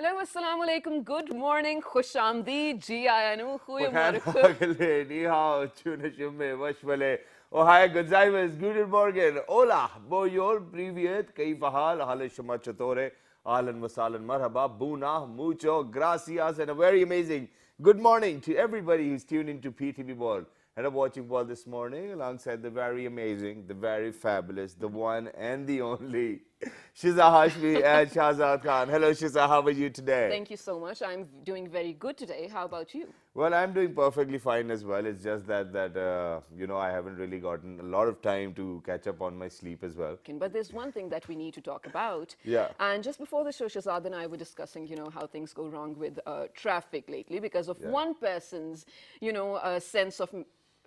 Hello, assalamu alaikum, good morning, khush aamdeed, ji aaya nu, Ni hao, tuna shumme, washwale. Oh, hi, Gonzalez, guten Morgen. Hola, boyor, privyet, kaifa hal, hale shuma chatore, ahlan wasalan, marhaba, buna, mucho, gracias, and a very amazing good morning to everybody who's tuned into PTV World. And I'm watching ball this morning alongside the very amazing, the very fabulous, the one and the only Shiza Hashmi and Shahzad Khan. Hello, Shiza, how are you today? Thank you so much. I'm doing very good today. How about you? Well, I'm doing perfectly fine as well. It's just that you know, I haven't really gotten a lot of time to catch up on my sleep as well. But there's one thing that we need to talk about. Yeah. And just before the show, Shahzad and I were discussing, how things go wrong with traffic lately because of Yeah. one person's, sense of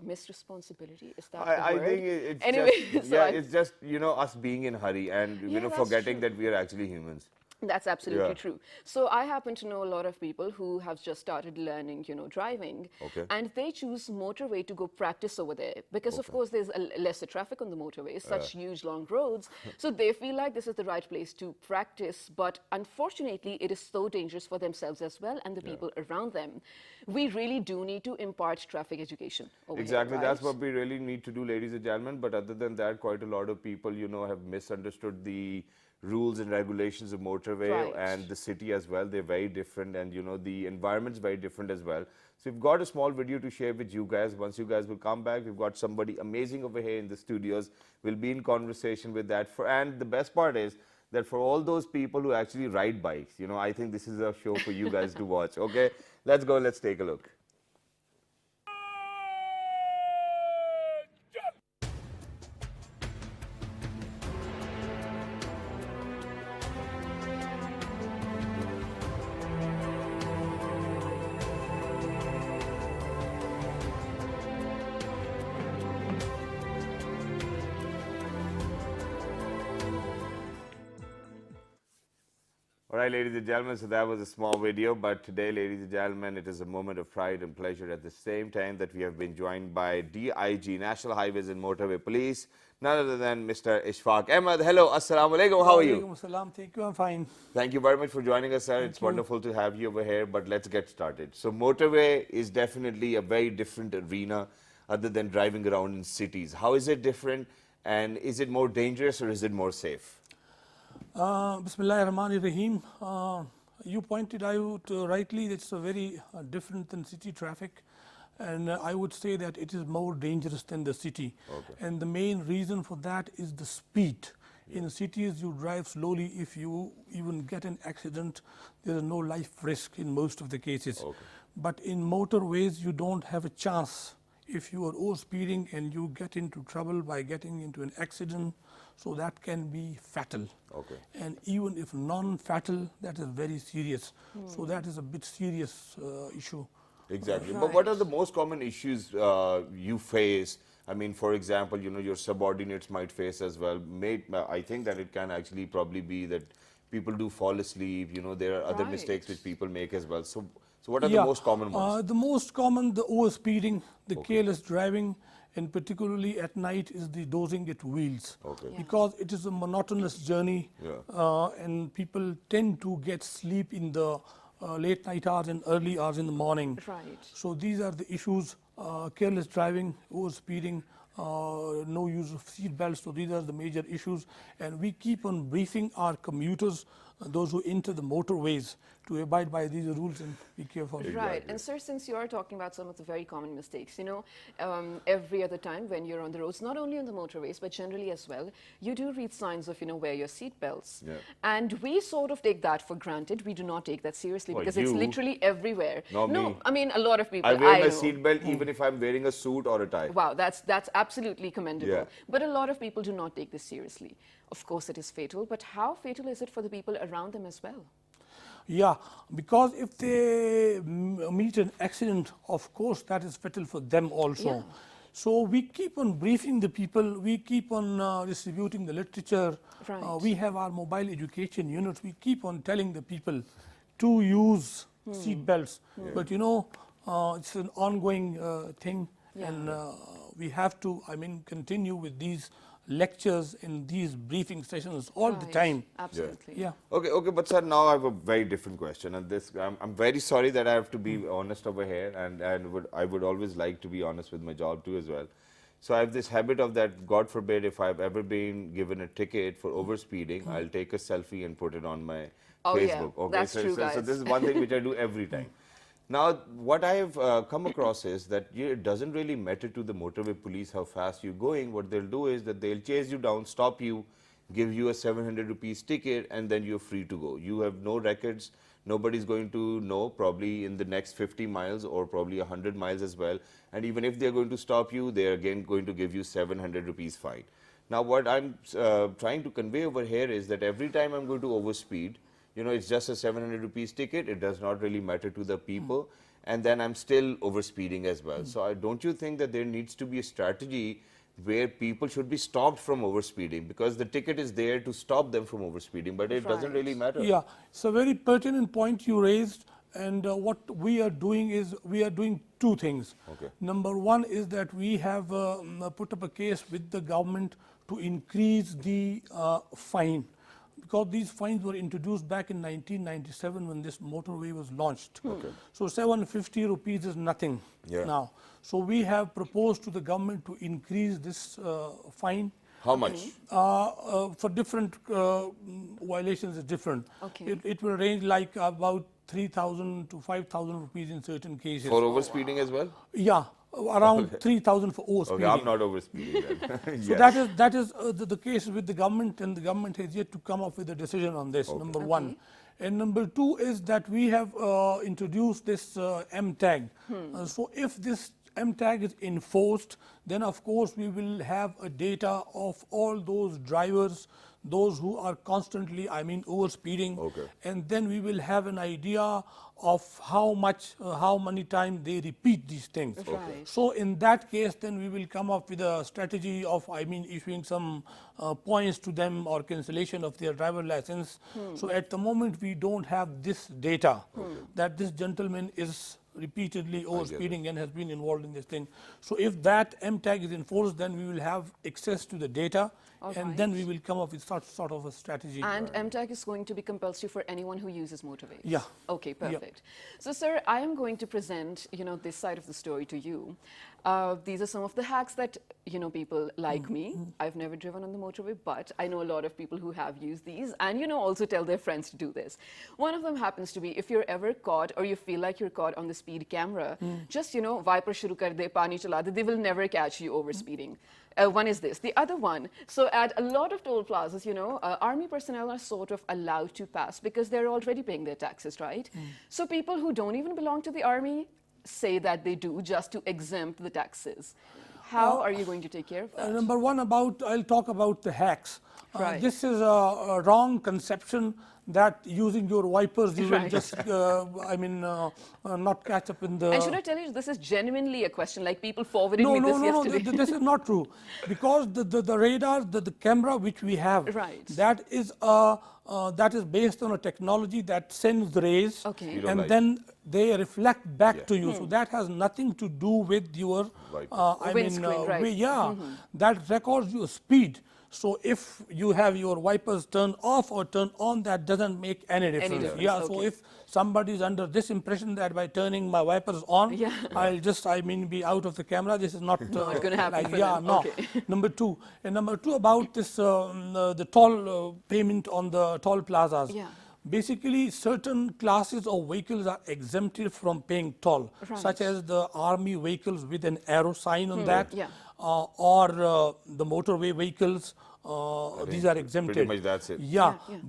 missed responsibility. Is that the I word? think it's Anyway, just, so yeah, it's just, you know, us being in hurry and, Yeah, you know, that's forgetting true. that we are actually humans. That's absolutely Yeah. true. So I happen to know a lot of people who have just started learning, driving, Okay. and they choose motorway to go practice over there because, of Okay. course, there's lesser traffic on the motorway, such huge long roads. So they feel like this is the right place to practice, but unfortunately, it is so dangerous for themselves as well and the people around them. We really do need to impart traffic education over Exactly, here, that's right? what we really need to do, ladies and gentlemen. But other than that, quite a lot of people, you know, have misunderstood the rules and regulations of motorway Right. and the city as well. They're very different, and you know, the environment's very different as well. So we've got a small video to share with you guys. Once you guys will come back, we've got somebody amazing over here in the studios. We'll be in conversation with that. And the best part is that for all those people who actually ride bikes, you know, I think this is a show for you guys to watch. Okay, let's go. Let's take a look. All right, ladies and gentlemen, so that was a small video, but today, ladies and gentlemen, it is a moment of pride and pleasure at the same time that we have been joined by DIG, National Highways and Motorway Police, none other than Mr. Ishfaq Ahmed. Hello, assalamu alaikum, how are you? Walaikum assalam. Thank you. I'm fine. Thank you very much for joining us, sir. It's wonderful to have you over here, but let's get started. So motorway is definitely a very different arena other than driving around in cities. How is it different, and is it more dangerous or is it more safe? Bismillahir Rahmanir Rahim. You pointed out rightly that it's a very different than city traffic, and I would say that it is more dangerous than the city. Okay. And the main reason for that is the speed. In cities, you drive slowly. If you even get an accident, there is no life risk in most of the cases. Okay. But in motorways, you don't have a chance. If you are over speeding and you get into trouble by getting into an accident, so that can be fatal. Okay. And even if non-fatal, that is very serious. So that is a bit serious issue. Exactly. But what are the most common issues you face? I mean, for example, you know, your subordinates might face as well. I think that it can actually probably be that people do fall asleep. You know, there are other Right. mistakes which people make as well. So what are the most common ones? The most common, the overspeeding, the careless driving, and particularly at night is the dozing at wheels. Okay. Yeah. Because it is a monotonous journey, Yeah. and people tend to get sleep in the late night hours and early hours in the morning. Right. So these are the issues: careless driving, overspeeding, no use of seat belts. So these are the major issues, and we keep on briefing our commuters, those who enter the motorways, to abide by these rules and be careful. Right. And sir, since you are talking about some of the very common mistakes, every other time when you're on the roads, not only on the motorways, but generally as well, you do read signs of, wear your seat belts. Yeah. And we sort of take that for granted. We do not take that seriously Well, because it's you- literally everywhere. Not no, me. I mean, a lot of people. I wear my know. seatbelt even if I'm wearing a suit or a tie. Wow, that's absolutely commendable. Yeah. But a lot of people do not take this seriously. Of course, it is fatal, but how fatal is it for the people around them as well? Yeah, because if they meet an accident, of course, that is fatal for them also. Yeah. So we keep on briefing the people, we keep on distributing the literature. Right. We have our mobile education units, we keep on telling the people to use seat belts. But it's an ongoing thing, Yeah. and we have to, continue with these lectures in these briefing sessions all the Right. time. Absolutely. Yeah. Okay, but sir, now I have a very different question, and this I'm very sorry that I have to be honest over here, and I would always like to be honest with my job too as well. So I have this habit of that. God forbid if I've ever been given a ticket for overspeeding, I'll take a selfie and put it on my Oh, yeah. Facebook. Okay, That's true, so guys. this is one thing which I do every time. Now, what I have come across is that it doesn't really matter to the motorway police how fast you're going. What they'll do is that they'll chase you down, stop you, give you a 700 rupees ticket, and then you're free to go. You have no records. Nobody's going to know probably in the next 50 miles or probably 100 miles as well. And even if they're going to stop you, they're again going to give you 700 rupees fine. Now, what I'm trying to convey over here is that every time I'm going to overspeed, you know, it's just a 700 rupees ticket. It does not really matter to the people. And then I'm still overspeeding as well. So don't you think that there needs to be a strategy where people should be stopped from overspeeding? Because the ticket is there to stop them from overspeeding, but it doesn't really matter. Yeah, it's a very pertinent point you raised. And what we are doing is we are doing two things. Okay. Number one is that we have put up a case with the government to increase the fine, because these fines were introduced back in 1997 when this motorway was launched. Okay. So 750 rupees is nothing now. So we have proposed to the government to increase this fine. How much? For different violations is different. Okay. It will range like about 3,000 to 5,000 rupees in certain cases. For overspeeding as well? Yeah, around 3,000 for overspeeding. Okay, I'm not overspeeding then. So that is the case with the government, and the government has yet to come up with a decision on this, number one. And number two is that we have introduced this M tag. So if this M tag is enforced, then of course we will have a data of all those drivers, those who are constantly, overspeeding. Okay. And then we will have an idea of how many times they repeat these things. Right. So in that case, then we will come up with a strategy of, issuing some points to them or cancellation of their driver license. So at the moment, we don't have this data that this gentleman is repeatedly overspeeding and has been involved in this thing. So if that M tag is enforced, then we will have access to the data, and then we will come up with sort of a strategy. And MTAG is going to be compulsory for anyone who uses motorways? Yeah. Okay, perfect. So, sir, I am going to present, this side of the story to you. These are some of the hacks that, people like me. I've never driven on the motorway, but I know a lot of people who have used these and, also tell their friends to do this. One of them happens to be if you're ever caught or you feel like you're caught on the speed camera, just, wiper shuru kar de, pani chala de, they will never catch you overspeeding. One is this. The other one, so at a lot of toll plazas, army personnel are sort of allowed to pass because they're already paying their taxes, right? So people who don't even belong to the army say that they do just to exempt the taxes. How are you going to take care of that? Number one, I'll talk about the hacks. Right. This is a wrong conception that using your wipers you will just, not catch up in the... And should I tell you, this is genuinely a question, like people forwarded me this yesterday. This is not true. Because the radar, the camera which we have, Right. that is based on a technology that sends the rays, Okay. and then they reflect back to you. So that has nothing to do with your, Windscreen, right. that records your speed. So if you have your wipers turned off or turned on, that doesn't make any difference. So if somebody is under this impression that by turning my wipers on, I'll just, be out of the camera, this is not going to happen for them. no. Okay. Number two about this, the toll payment on the toll plazas. Yeah. Basically, certain classes of vehicles are exempted from paying toll, such as the army vehicles with an arrow sign on that, or the motorway vehicles. These are exempted. Pretty much that's it.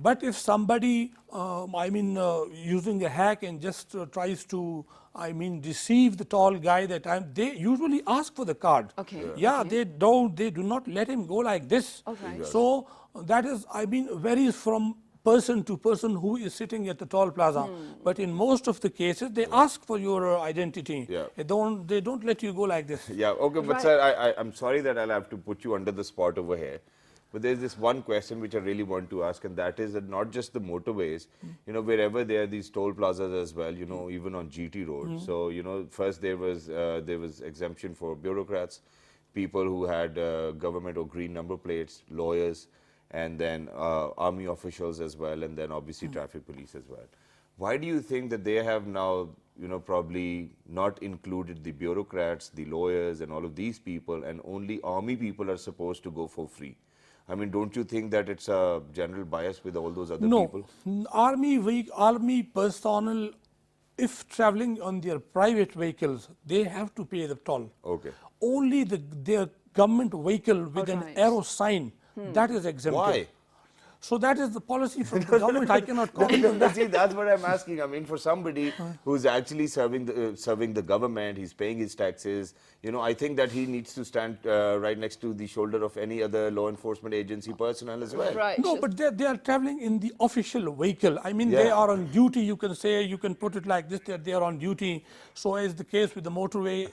But if somebody, using a hack and just tries to, deceive the toll guy that time, they usually ask for the card. Okay. They do not let him go like this. Okay. So that is, varies from person to person who is sitting at the toll plaza. But in most of the cases, they ask for your identity. They don't let you go like this. Okay, but sir, I'm sorry that I'll have to put you under the spot over here. But there's this one question which I really want to ask, and that is that not just the motorways, wherever there are these toll plazas as well, even on GT roads. So, first there was exemption for bureaucrats. people who had government or green number plates, lawyers, and then army officials as well, and then obviously traffic police as well. Why do you think that they have now, probably not included the bureaucrats, the lawyers, and all of these people, and only army people are supposed to go for free? I mean, don't you think that it's a general bias with all those other people? No, army personnel, if traveling on their private vehicles, they have to pay the toll. Okay. Only their government vehicle with an Alright. arrow sign, that is exempted. Why? So that is the policy from the government. I cannot comment on that. See, that's what I'm asking. I mean, for somebody who's actually serving the government, he's paying his taxes. I think that he needs to stand right next to the shoulder of any other law enforcement agency personnel as well. Right. No, but they are traveling in the official vehicle. I mean, Yeah. they are on duty. You can say, you can put it like this, that they are on duty. So is the case with the motorway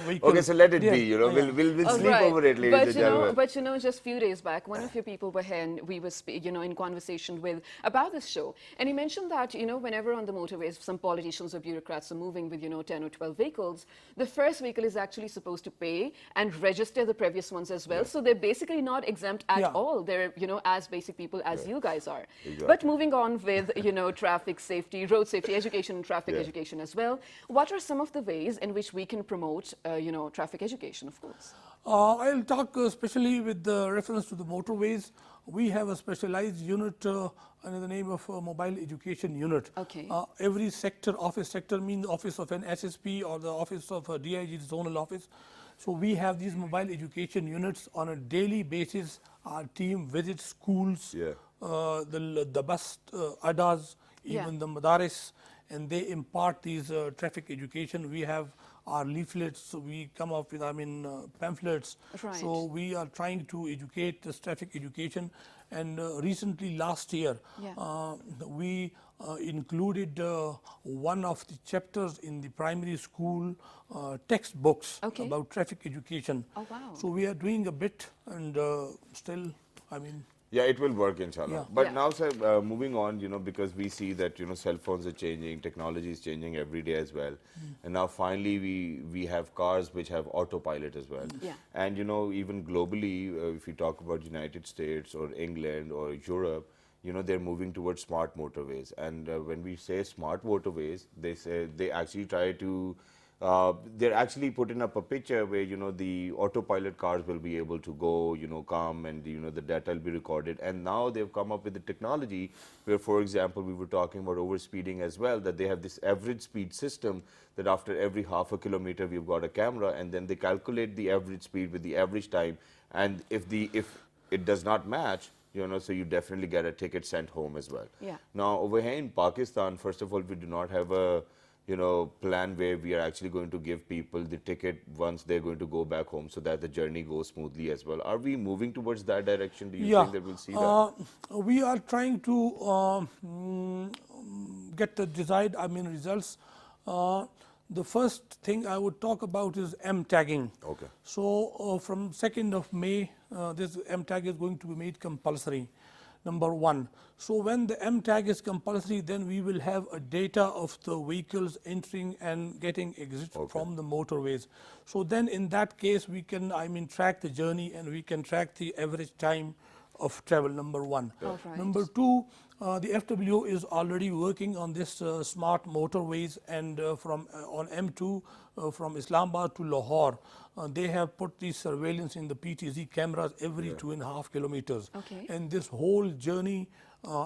vehicle. Okay, so let it They be. are- We'll Oh, sleep right. over it, ladies and gentlemen. But just a few days back, one of your people were here and we were in conversation with about this show, and he mentioned that whenever on the motorways some politicians or bureaucrats are moving with 10 or 12 vehicles, the first vehicle is actually supposed to pay and register the previous ones as well. So they're basically not exempt at Yeah. all. They're as basic people as you guys are. Exactly. But moving on with traffic safety, road safety education, and traffic Yeah. education as well. What are some of the ways in which we can promote traffic education, of course? I'll talk especially with the reference to the motorways. We have a specialized unit under the name of Mobile Education Unit. Okay. Every office sector means office of an SSP or the office of a DIG zonal office. So we have these mobile education units on a daily basis. Our team visits schools, Yeah. the bus addas, even Yeah. the madaris, and they impart these traffic education. We have our leaflets, so we come up with, pamphlets. Right. So we are trying to educate this traffic education. And recently, last year, Yeah. we included one of the chapters in the primary school textbooks Okay. about traffic education. Oh, wow. So we are doing a bit, and still, Yeah, it will work, inshallah. Yeah. But Yeah. now, sir, moving on, because we see that, cell phones are changing, technology is changing every day as well. And now finally we have cars which have autopilot as well. Yeah. And, even globally, if you talk about United States or England or Europe, they're moving towards smart motorways. And when we say smart motorways, they actually try to they're actually putting up a picture where the autopilot cars will be able to go, come, and the data will be recorded. And now they've come up with the technology where, for example, we were talking about overspeeding as well, that they have this average speed system that after every half a kilometer we've got a camera, and then they calculate the average speed with the average time, and if it does not match, so you definitely get a ticket sent home as well. Yeah. Now over here in Pakistan, first of all, we do not have a plan where we are actually going to give people the ticket once they're going to go back home, so that the journey goes smoothly as well. Are we moving towards that direction? Do you think that we'll see that? We are trying to get the desired results. The first thing I would talk about is M tagging. Okay. So from 2nd of May, this M tag is going to be made compulsory. Number one. So when the M tag is compulsory, then we will have a data of the vehicles entering and getting exit from the motorways. So then in that case, we can, track the journey, and we can track the average time of travel, number one. All right. Number two, the FWO is already working on this smart motorways, and on M2 from Islamabad to Lahore, they have put the surveillance in the PTZ cameras every 2.5 kilometers. Okay. And this whole journey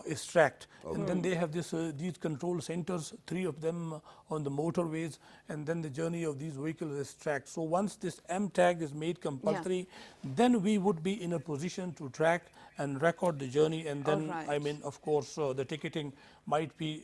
is tracked. And then they have these control centers, 3 of them on the motorways, and then the journey of these vehicles is tracked. So once this M tag is made compulsory, then we would be in a position to track and record the journey, and then, Alright. of course, the ticketing might be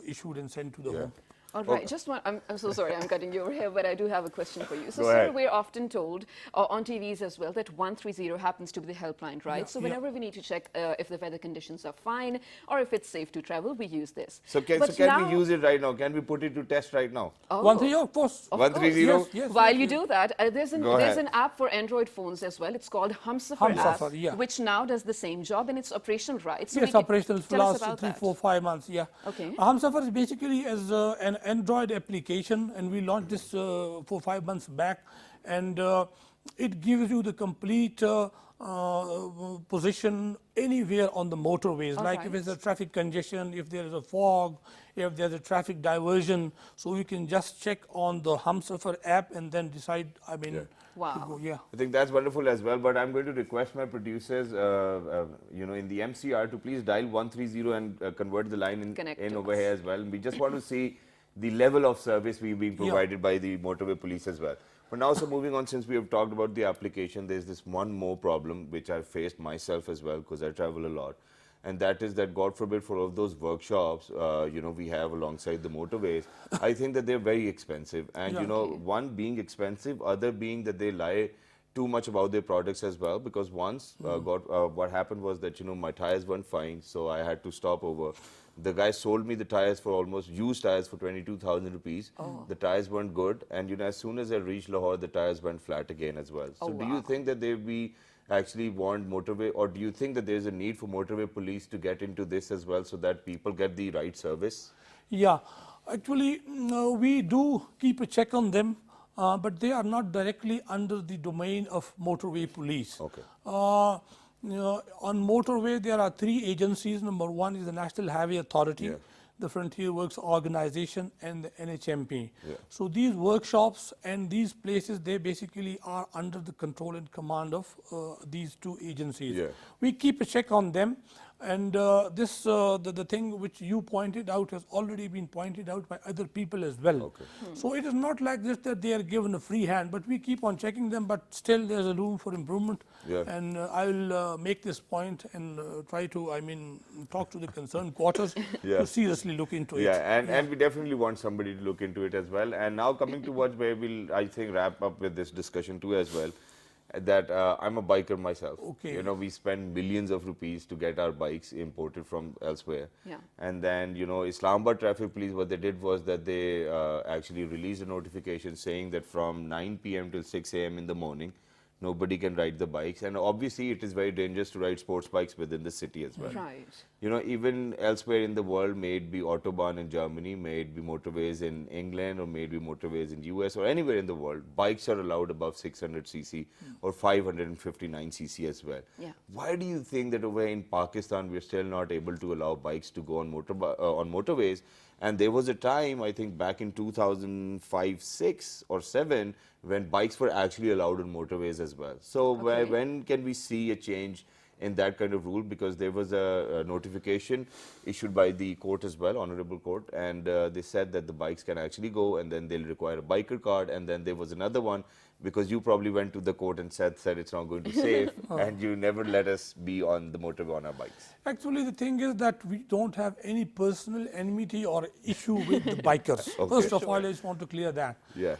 issued and sent to the home. All right, just one, I'm so sorry I'm cutting you over here, but I do have a question for you. So, Go sir, ahead. we're often told on TVs as well that 130 happens to be the helpline, right? Yeah, So yeah. whenever we need to check if the weather conditions are fine or if it's safe to travel, we use this. So can we use it right now? Can we put it to test right now? Oh. 130, of course. 130? Yes, yes. While yes, you yes. do that, there's Go ahead. an app for Android phones as well. It's called Humsafar app, Humsafar, yeah. which now does the same job and it's operational, right? So Yes, we can- operational for tell us last about 3, that. 4, 5 months. Yeah. Okay. Humsafar is basically as an Android application, and we launched this 4, 5 months back. And it gives you the complete position anywhere on the motorways, All like if right. it's a traffic congestion, if there is a fog, if there's a traffic diversion, so you can just check on the Humsafar app and then decide, I mean, to Wow. go, yeah. I think that's wonderful as well, but I'm going to request my producers, in the MCR to please dial 130 and convert the line Connect in to over us. here as well. We just want to see the level of service we've been provided by the motorway police as well. But now, so moving on, since we have talked about the application, there's this one more problem which I've faced myself as well because I travel a lot. And that is that, God forbid, for all those workshops, we have alongside the motorways, I think that they're very expensive. And, one being expensive, other being that they lie too much about their products as well. Because once, what happened was that, my tires weren't fine, so I had to stop over. The guy sold me the tires for almost used tires for 22,000 rupees. The tires weren't good. And, as soon as I reached Lahore, the tires went flat again as well. So do you think that they be actually want motorway, or do you think that there's a need for motorway police to get into this as well so that people get the right service? Yeah, actually, no, we do keep a check on them, but they are not directly under the domain of motorway police. Okay. On motorway, there are 3 agencies. Number 1 is the National Highway Authority, the Frontier Works Organization, and the NHMP. So these workshops and these places, they basically are under the control and command of these 2 agencies. We keep a check on them. And the thing which you pointed out has already been pointed out by other people as well. So it is not like this that they are given a free hand, but we keep on checking them, but still there's a room for improvement. And I will make this point and try to, talk to the concerned quarters to seriously look into it. And we definitely want somebody to look into it as well. And now coming towards where we'll, I think, wrap up with this discussion too as well. That I'm a biker myself. We spend millions of rupees to get our bikes imported from elsewhere. And then, Islamabad Traffic Police, what they did was that they actually released a notification saying that from 9 p.m. till 6 a.m. in the morning, nobody can ride the bikes. And obviously, it is very dangerous to ride sports bikes within the city as well. Right. Even elsewhere in the world, may it be Autobahn in Germany, may it be motorways in England, or may it be motorways in US, or anywhere in the world, bikes are allowed above 600 cc or 559 cc as well. Why do you think that over in Pakistan, we're still not able to allow bikes to go on motorways? And there was a time, I think back in 2005, 6 or 7, when bikes were actually allowed on motorways as well. So when can we see a change in that kind of rule? Because there was a notification issued by the court as well, Honorable Court, and they said that the bikes can actually go, and then they'll require a biker card. And then there was another one, because you probably went to the court and said it's not going to safe, and you never let us be on the motorway on our bikes. Actually, the thing is that we don't have any personal enmity or issue with the bikers. First of all, I just want to clear that.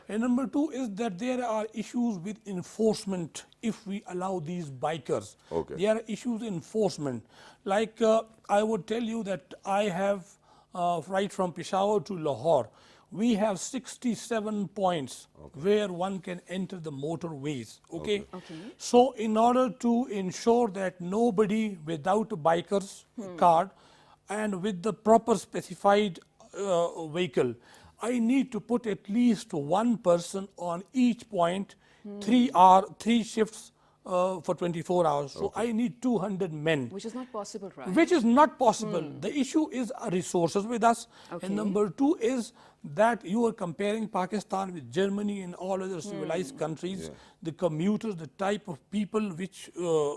And number 2 is that there are issues with enforcement if we allow these bikers. There are issues in enforcement. Like I would tell you that I have, right from Peshawar to Lahore, we have 67 points where one can enter the motorways. So in order to ensure that nobody without a biker's card and with the proper specified vehicle, I need to put at least 1 person on each point, 3 shifts for 24 hours. So I need 200 men. Which is not possible, right? Which is not possible. The issue is resources with us. And number 2 is that you are comparing Pakistan with Germany and all other civilized countries. The commuters, the type of people which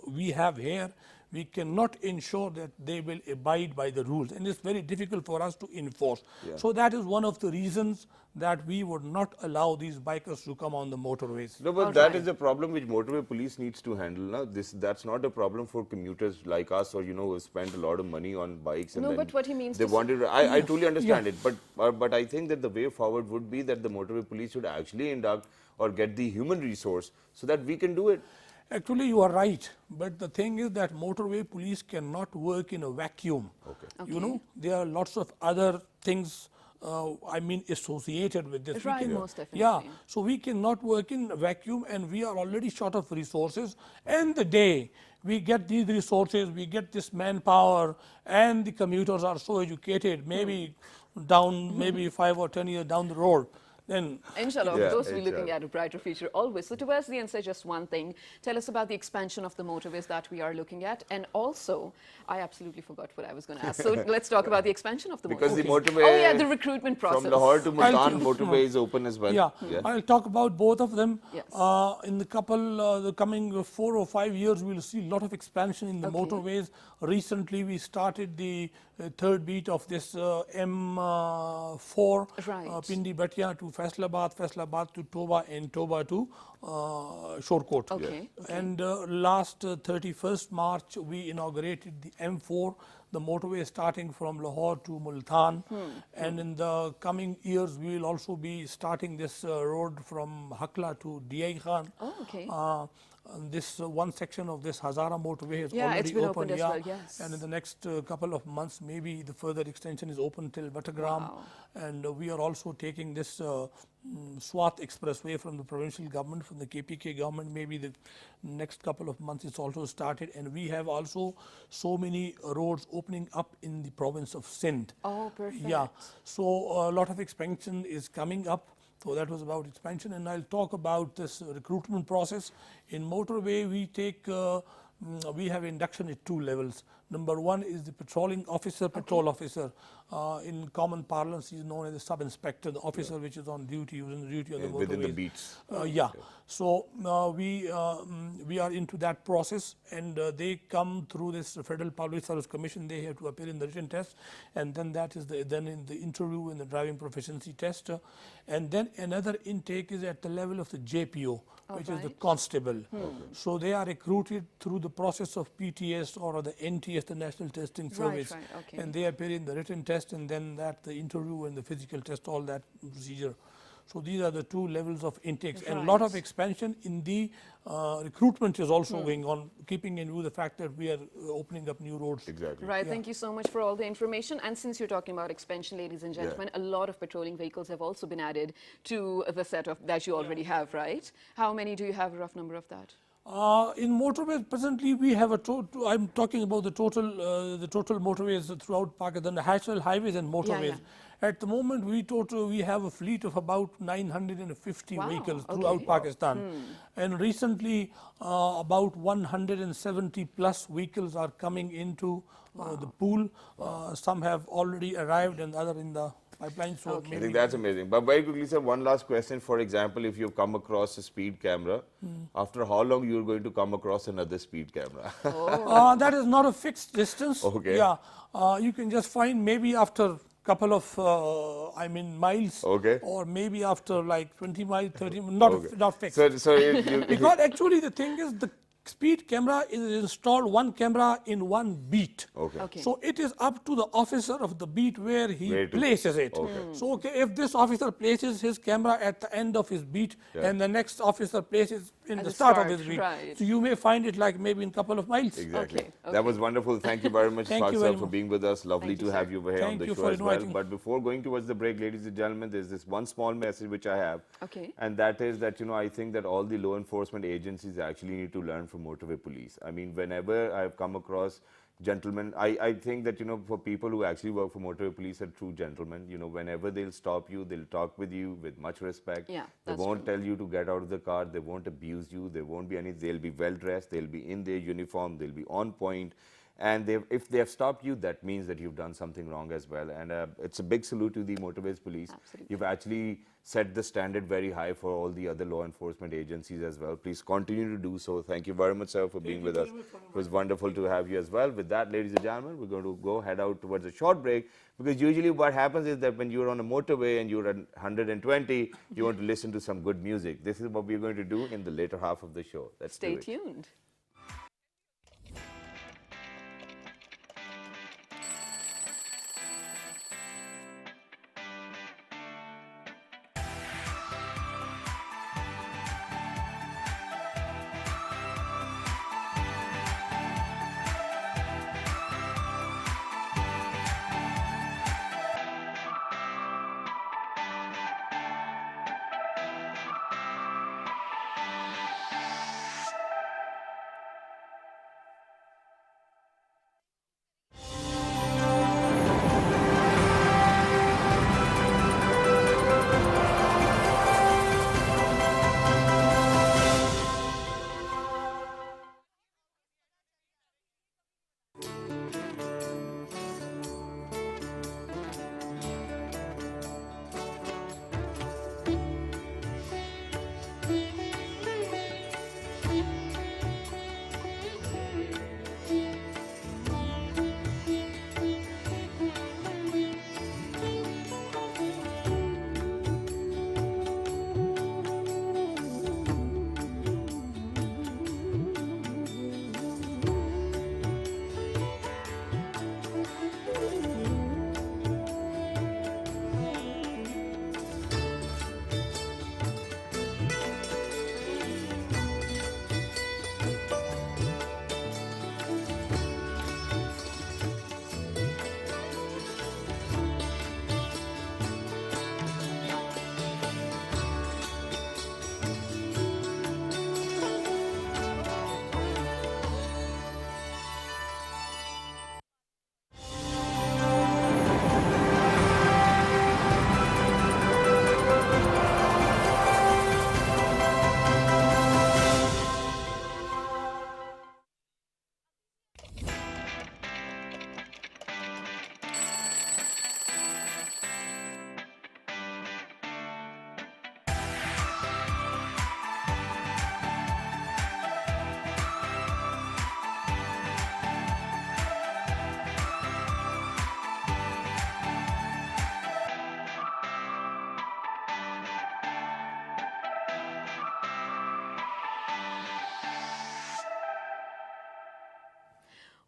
we have here, we cannot ensure that they will abide by the rules. And it's very difficult for us to enforce. So that is one of the reasons that we would not allow these bikers to come on the motorways. No, but that is a problem which motorway police needs to handle. Now, that's not a problem for commuters like us, or who spend a lot of money on bikes. And no, but what he means they wanted. I truly understand it, but I think that the way forward would be that the motorway police should actually induct or get the human resource so that we can do it. Actually, you are right, but the thing is that motorway police cannot work in a vacuum. There are lots of other things associated with this. Right, most definitely. So we cannot work in a vacuum, and we are already short of resources. And the day we get these resources, we get this manpower, and the commuters are so educated, maybe maybe 5 or 10 years down the road, then Inshallah, Yeah, of course, we're looking inshallah. at a brighter future always. So towards the end, say just one thing. Tell us about the expansion of the motorways that we are looking at. And also, I absolutely forgot what I was going to ask. So let's talk about the expansion of the Because motorways. the motorway Oh, yeah, the recruitment process. from Lahore to I'll Multan, tell- motorway is open as well. Yeah, Yeah. I'll talk about both of them. Yes. In the coming 4 or 5 years, we'll see a lot of expansion in the Okay. motorways. Recently, we started the third beat of this M4, Right. Pindi Bhatia to Faisalabad to Toba, and Toba to Shorkot. Okay, okay. And last 31st March, we inaugurated the M4, the motorway starting from Lahore to Multan. And in the coming years, we will also be starting this road from Hakla to Diyai Khan. Oh, okay. And this one section of this Hazara motorway has Yeah, already it's been opened. opened as well, yes. And in the next couple of months, maybe the further extension is open till Vattagram. Wow. And we are also taking this Swat Expressway from the provincial government, from the KPK government. Maybe the next couple of months it's also started. And we have also so many roads opening up in the province of Sindh. Oh, perfect. Yeah, so a lot of expansion is coming up. So that was about expansion, and I'll talk about this recruitment process. In motorway, we have induction at 2 levels. Number 1 is the patrolling officer, patrol officer. In common parlance, he is known as the sub-inspector, the officer which is on duty, who's on duty on the motorways. Within the beats. Yeah. So we are into that process, and they come through this Federal Public Service Commission. They have to appear in the written test, and then that is then in the interview and the driving proficiency test. And then another intake is at the level of the JPO, which is the Alright. constable. So they are recruited through the process of PTS or the NTS, the National Testing Service. right, okay. And they appear in the written test, and then the interview and the physical test, all that procedure. So these are the 2 levels of intakes, and a lot of Right. expansion in the recruitment is also going on, keeping in view the fact that we are opening up new roads. Exactly. Right, thank you so much for all the information. And since you're talking about expansion, ladies and gentlemen, a lot of patrolling vehicles have also been added to the set of that you already have, right? How many do you have, a rough number of that? In motorways, presently we have a total. I'm talking about the total motorways throughout Pakistan, the national highways and motorways. At the moment, we have a fleet of about 950 Wow, vehicles okay. throughout Pakistan, and recently about 170 plus vehicles are coming into the pool. Some have already arrived, and other in the pipeline. So I think that's amazing. But very quickly, sir, one last question. For example, if you've come across a speed camera, after how long you're going to come across another speed camera? that is not a fixed distance. Okay. Yeah, you can just find maybe after couple of miles. Okay. Or maybe after like 20 miles, 30 miles, not fixed. So Because actually the thing is, the speed camera is installed one camera in one beat. Okay. So it is up to the officer of the beat where he Where to- places it. Okay. So if this officer places his camera at the end of his beat, and the next officer places in At the the start of start, his beat, right. so you may find it like maybe in a couple of miles. Exactly. Okay, That was wonderful. Thank you very much, Thank Faq you sir, very for much. being with us. Lovely Thank to you, have sir. you here on Thank the you show for as well. inviting. But before going towards the break, ladies and gentlemen, there's this one small message which I have. Okay. And that is that, I think that all the law enforcement agencies actually need to learn from motorway police. I mean, whenever I've come across gentlemen, I think that, for people who actually work for motorway police are true gentlemen. Whenever they'll stop you, they'll talk with you with much respect. Yeah, They that's won't true. tell you to get out of the car. They won't abuse you. They won't be they'll be well dressed. They'll be in their uniform. They'll be on point. And if they have stopped you, that means that you've done something wrong as well. And it's a big salute to the motorways police. Absolutely. You've actually set the standard very high for all the other law enforcement agencies as well. Please continue to do so. Thank you very much, sir, for being with us. It was wonderful to have you as well. With that, ladies and gentlemen, we're going to head out towards a short break, because usually what happens is that when you're on a motorway and you're at 120, you want to listen to some good music. This is what we're going to do in the later half of the show. Let's Stay do it. tuned.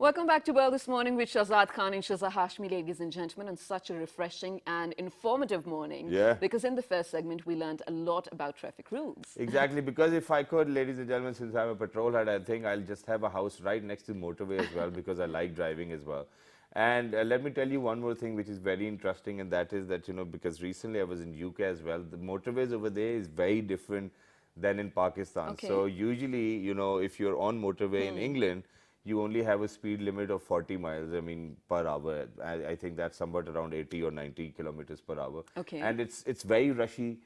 Welcome back to World This Morning with Shazad Khan and Shazza Hashmi, ladies and gentlemen, on such a refreshing and informative morning. Yeah. Because in the first segment, we learned a lot about traffic rules. Exactly, because if I could, ladies and gentlemen, since I'm a patrol head, I think I'll just have a house right next to motorway as well because I like driving as well. And let me tell you one more thing which is very interesting, and that is that, because recently I was in UK as well, the motorways over there is very different than in Pakistan. Okay. So usually, if you're on motorway in England, you only have a speed limit of 40 miles, per hour. I think that's somewhat around 80 or 90 kilometers per hour. Okay. And it's very rushy,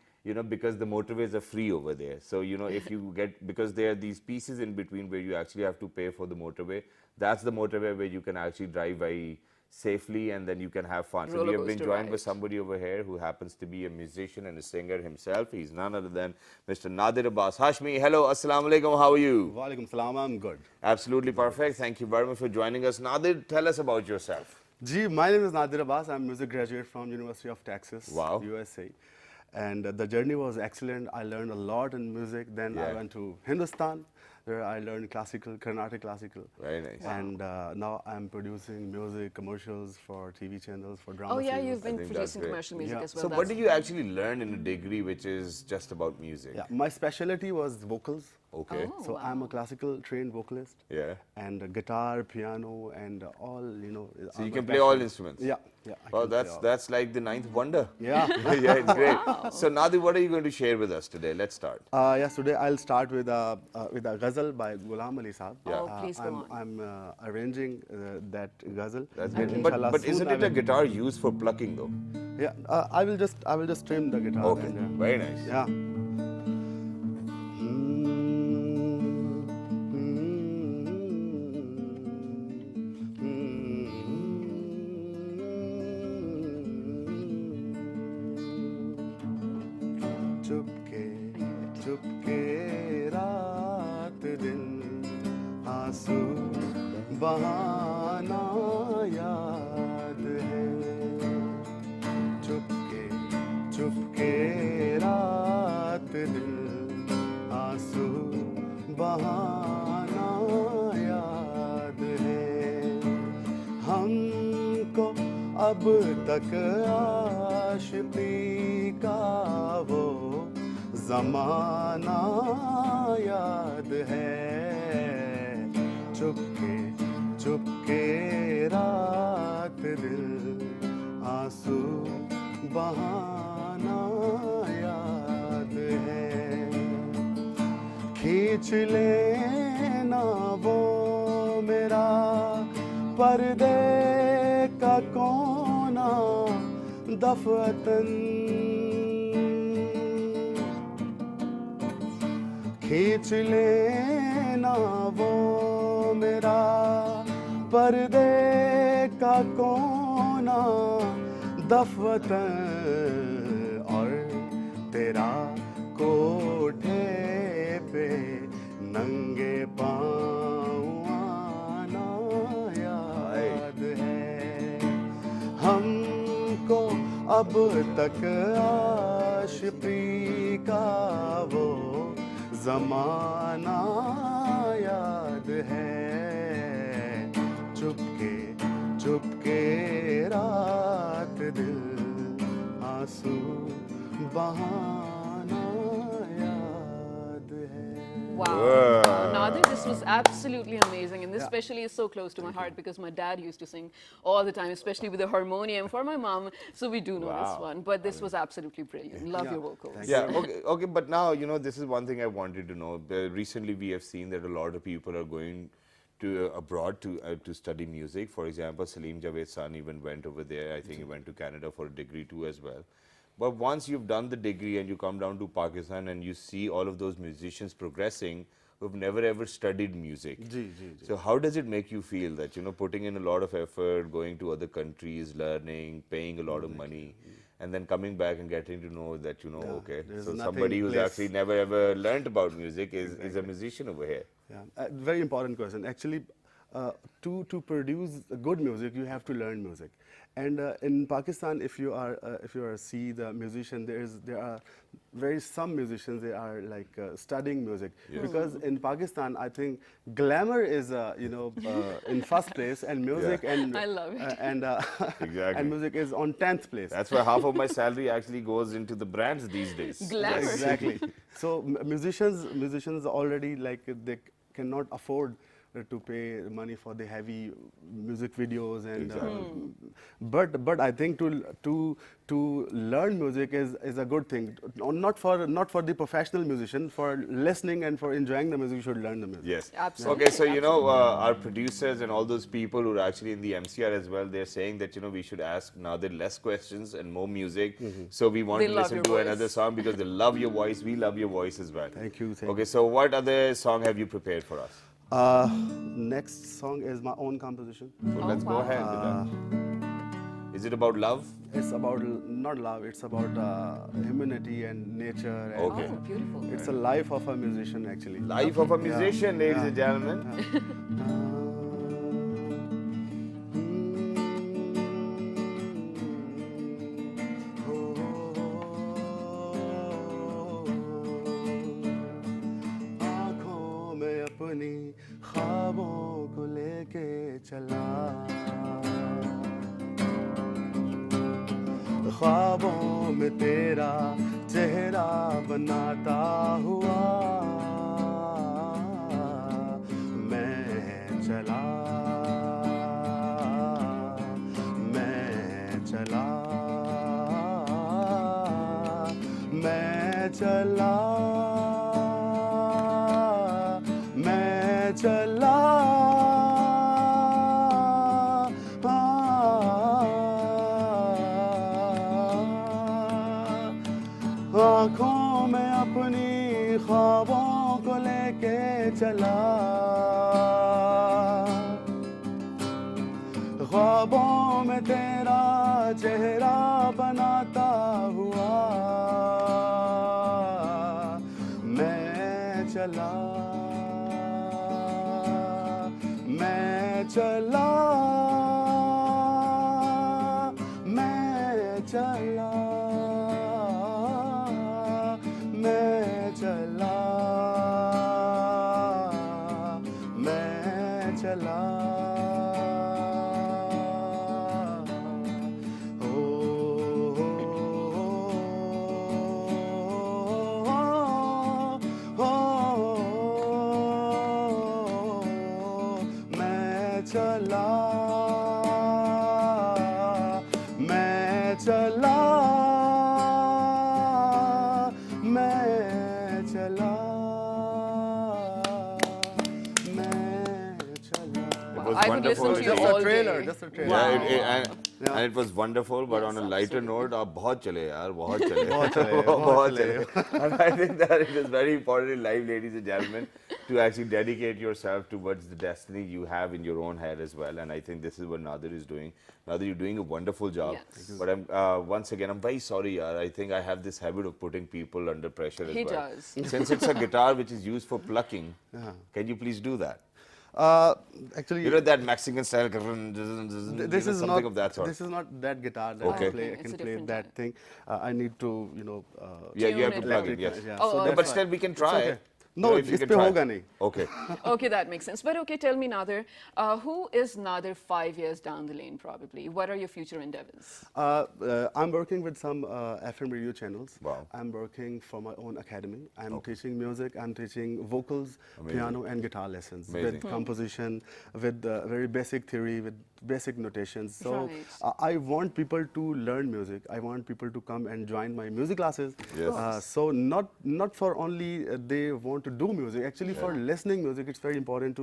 because the motorways are free over there. So, if you because there are these pieces in between where you actually have to pay for the motorway, that's the motorway where you can actually drive very safely and then you can have fun. So we have been Rollercoaster joined by ride. somebody over here who happens to be a musician and a singer himself. He's none other than Mr. Nadir Abbas Hashmi. Hello, assalamu alaikum, how are you? Walaikum salam, I'm good. Absolutely perfect. Thank you very much for joining us. Nadir, tell us about yourself. Ji, my name is Nadir Abbas. I'm a music graduate from University of Texas, Wow. USA. And the journey was excellent. I learned a lot in music. Then I Yeah. went to Hindustan, where I learned classical, Carnatic classical. Very nice. And now I'm producing music commercials for TV channels, for drama Oh, yeah, series. you've been think that's producing great. commercial music Yeah. as well. So what did you actually learn in a degree which is just about music? Yeah, my specialty was vocals. Okay. Oh. So I'm a classical trained vocalist. Yeah. And guitar, piano, and all, So you can play all instruments? Yeah, yeah. I Well, can play that's all. like the ninth wonder. Yeah. Yeah, it's great. So Nadir, what are you going to share with us today? Let's start. Yes, today I'll start with a ghazal by Ghulam Ali Saab. Yeah. Oh, please go on. I'm arranging that ghazal. That's And good. inshallah But soon isn't I it a will- guitar used for plucking though? Yeah, I will just trim the guitar. Okay, and, very nice. Yeah. Chupke Chupke रात दिन आंसू बहाना याद है चुपके चुपके रात दिन आंसू बहाना याद है हमको अब तक आशिकी का वो जमाना याद है चुपके चुपके रात दिल आंसू बहाना याद है खींच लेना वो मेरा पर्दे का कोना दफअतन खींच लेना वो मेरा पर्दे का कोना दफअतन और तेरा कोठे पे नंगे पाँव आना याद है हमको अब तक आशिकी का वो जमाना याद है चुपके चुपके रात दिल आंसू बहाना याद है Wow. Wow. Nadir, this was absolutely amazing. And this especially is so close to my heart because my dad used to sing all the time, especially with the harmonium for my mom. So we do know this Wow. one. But this was absolutely brilliant. Love Yeah. your vocals. Thank Yeah, okay, but now, this is one thing I wanted to know. Recently, we have seen that a lot of people are going to abroad to study music. For example, Salim Javed San even went over there. I think he went to Canada for a degree too as well. But once you've done the degree and you come down to Pakistan and you see all of those musicians progressing who've never ever studied music. Ji ji ji So how does it make you feel that, putting in a lot of effort, going to other countries, learning, paying a lot of money, and then coming back and getting to know that, okay, there's so nothing somebody who's place- actually never ever learnt about music is a musician over here. Yeah, very important question. Actually, to produce good music, you have to learn music. And in Pakistan, if you are see the musician, there are some musicians, they are like studying music, because in Pakistan I think glamour is in first place, and music and I love it. Exactly. and music is on 10th place. That's why half of my salary actually goes into the brands these days. Glamour. Exactly. So musicians already, like, they cannot afford to pay money for the heavy music videos, and but I think to learn music is a good thing. Not for the professional musician, for listening and for enjoying the music, you should learn the music. Yes. Absolutely. Okay, so our producers and all those people who are actually in the MCR as well, they're saying that we should ask Nadir less questions and more music. So we want They to love listen your to voice. another song because they love your voice. We love your voice as well. Thank you. Okay, so what other song have you prepared for us? Next song is my own composition. So let's go wow. ahead with that. Is it about love? It's about not love. It's about humanity and nature. And Okay. Oh, beautiful. It's a life of a musician, actually. Life of a musician, ladies and gentlemen. आँखों में अपनी ख्वाबों को लेके चला, ख्वाबों में तेरा चेहरा बनाता हुआ मैं चला, मैं चला, मैं चला, मैं चला, आँखों में अपनी ख्वाबों को लेके चला, ख्वाबों में तेरा चेहरा बनाता हुआ मैं चला, मैं चला, मैं चला, मैं चला, मैं चला, मैं चला, मैं चला, मैं चला, मैं चला. It was I would listen wonderful. to you Just all a trailer, day. just a trailer. Yeah, Wow. and it was wonderful, but Yes, on a lighter absolutely. note, आप बहुत चले यार, बहुत चले, बहुत चले, बहुत बहुत चले. And I think that it is very important in life, ladies and gentlemen, to actually dedicate yourself towards the destiny you have in your own head as well. And I think this is what Nadir is doing. Nadir, you're doing a wonderful job. Yes. But once again, I'm very sorry, yaar. I think I have this habit of putting people under pressure as He well. does. Since it's a guitar which is used for plucking, can you please do that? Actually, You know that Mexican style, this is is something not of that sort. This is not that guitar that Okay. I play. I It's can a play different that type. thing. I need to, Yeah, you have to Tune it plug it, up. yes. Yeah, Oh, so okay. that's But why. still, we can It's try. okay. You No, know, if you it's can pe try. hoga nahi. Okay. Okay, that makes sense. But okay, tell me, Nadir, who is Nadir 5 years down the lane, probably? What are your future endeavors? I'm working with some FM radio channels. Wow. I'm working for my own academy. I'm teaching music. I'm teaching vocals, piano, and guitar lessons Amazing. with composition, with very basic theory, with basic notations. So Right. I want people to learn music. I want people to come and join my music classes. Yes. So not for only they want to do music. Actually, for listening music, it's very important to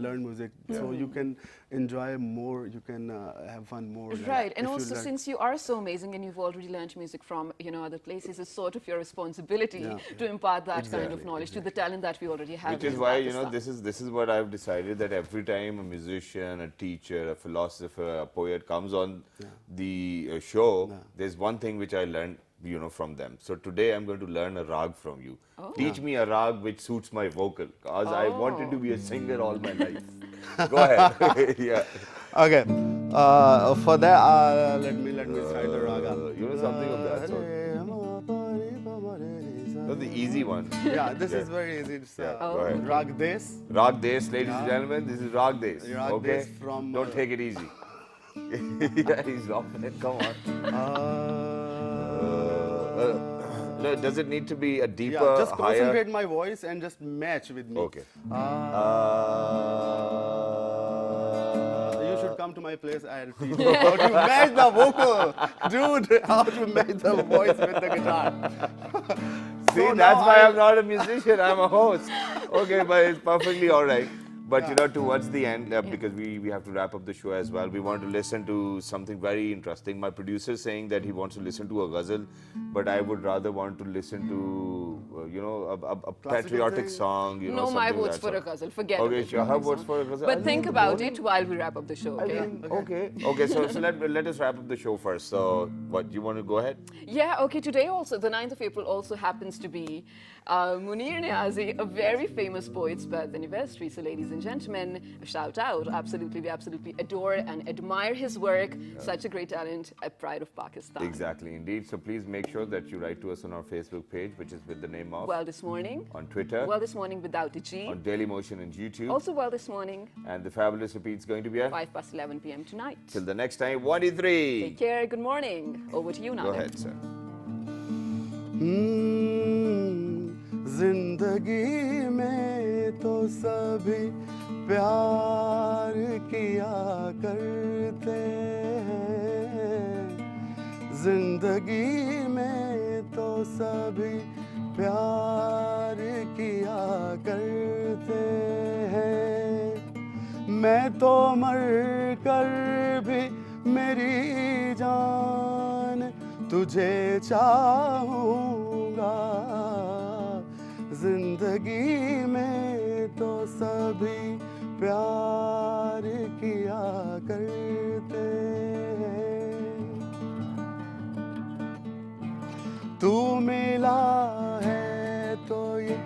learn music. So you can enjoy more. You can have fun more. like, Right, and if you also learn. since you are so amazing and you've already learned music from other places, it's sort of your responsibility to impart that kind of knowledge to the talent that we already have. Which is in why, Pakistan. this is what I've decided, that every time a musician, a teacher, a philosopher, a poet comes on the show, there's one thing which I learned, from them. So today I'm going to learn a rag from you. Teach me a rag which suits my vocal, because I wanted to be a singer all my life. Go ahead. Yeah. Okay. For that, let me start the raga. You know something of that sort. Not the easy one. Yeah, this Yeah. is very easy. It's Yeah, go ahead. Rag Des. Rag Des, ladies and Yeah. gentlemen, this is Rag Des. Rag Okay? Des from, Don't take it easy. Yeah, he's laughing. Come on. No, does it need to be a deeper, Yeah, just higher? concentrate my voice and just match with me. Okay. You should come to my place. I'll teach you how to match the vocal. Dude, how to match the voice with the guitar. See, So that's now why I'm not a musician, I'm a host. Okay, but it's perfectly all right. But you know, towards the end, because we have to wrap up the show as well, we want to listen to something very interesting. My producer is saying that he wants to listen to a ghazal, but I would rather want to listen to, you know, a patriotic thing. song. You know, No, my something of vote's that for a sort. ghazal. Forget Okay, it. sure. Her vote's for a ghazal. I But think mean, about morning- it while we wrap up the show, okay? Okay. So let us wrap up the show first. So, what, you want to go ahead? Yeah, okay, today also, the 9th of April also happens to be Munir Niazi, a very famous poet's birth anniversary. So ladies and gentlemen, a shout out. Absolutely, we absolutely adore and admire his work. Such a great talent, a pride of Pakistan. Exactly, indeed. So please make sure that you write to us on our Facebook page, which is with the name of, Well this morning. on Twitter, Well this morning without a G. on Daily Motion and YouTube. Also well this morning, And the fabulous repeat's going to be at 11 p.m. tonight. till the next time, 1-3. Take care, good morning. Over to you now. Go ahead, sir. जिंदगी में तो सभी प्यार किया करते हैं जिंदगी में तो सभी प्यार किया करते हैं मैं तो मर कर भी मेरी जान तुझे चाहूँगा जिंदगी में तो सभी प्यार किया करते हैं तू मिला है तो ये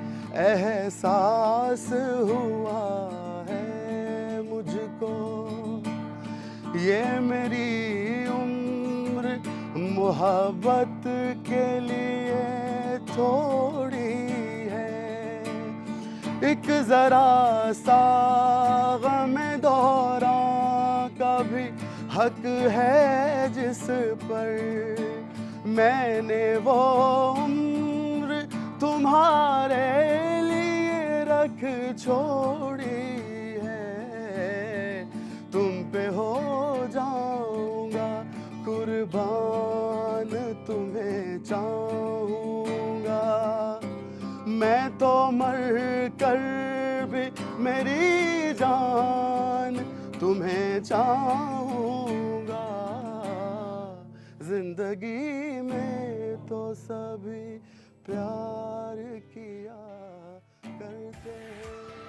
एहसास हुआ है मुझको ये मेरी उम्र मोहब्बत के लिए थोड़ी एक जरा सा गम दौरा का भी हक है जिस पर मैंने वो उम्र तुम्हारे लिए रख छोड़ी है तुम पे हो जाऊंगा कुर्बान तुम्हें चाहूंगा मैं तो मर कर भी मेरी जान तुम्हें चाहूँगा जिंदगी में तो सभी प्यार किया करते हैं